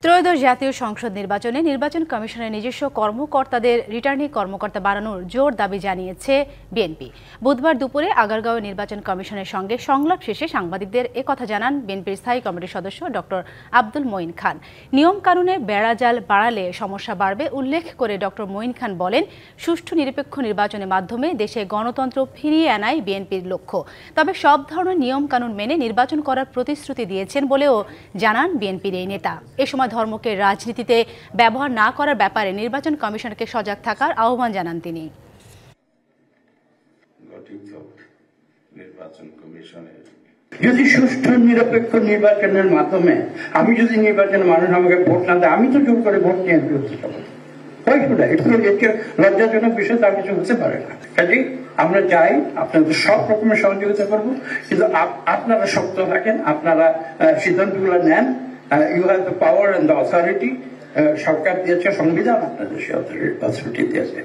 ত্রয়োদশ জাতীয় সংসদ নির্বাচনে নির্বাচন কমিশনের নিজস্ব কর্মকর্তাদের রিটার্নিং কর্মকর্তা বাড়ানোর জোর দাবি জানিয়েছে বিএনপি। বুধবার দুপুরে আগারগাঁও নির্বাচন কমিশনের সঙ্গে সংলাপ শেষে সাংবাদিকদের একথা জানান বিএনপির স্থায়ী কমিটির সদস্য ডক্টর আব্দুল মঈন খান। নিয়ম কানুনে বেড়াজাল বাড়ালে সমস্যা বাড়বে উল্লেখ করে ডক্টর মঈন খান বলেন, সুষ্ঠু নিরপেক্ষ নির্বাচনের মাধ্যমে দেশে গণতন্ত্র ফিরিয়ে আনাই বিএনপির লক্ষ্য। তবে সব ধরনের নিয়ম কানুন মেনে নির্বাচন করার প্রতিশ্রুতি দিয়েছেন বলেও জানান বিএনপির এই নেতা। এ সময় ধর্মকে রাজনীতিতে ব্যবহার না করার ব্যাপারে নির্বাচন কমিশনকে সজাগ থাকার আহ্বান জানান তিনি। যদি সুষ্ঠু নিরপেক্ষ নির্বাচনের মাধ্যমে আমি যদি নির্বাচনে মানুষ আমাকে ভোট না দেয়, আমি তো জোর করে ভোট নিয়ে করতে পারবো। লজ্জাজনক বিষয় তার কিছু হতে পারে না। কাজেই আমরা চাই আপনাদের সব রকমের সহযোগিতা করবো, কিন্তু আপনারা শক্ত থাকেন, আপনারা সিদ্ধান্তগুলো নেন। You have the power and the authority. সরকার দিয়েছে, সংবিধান আপনাদের সেই অথরিটি দিয়েছে।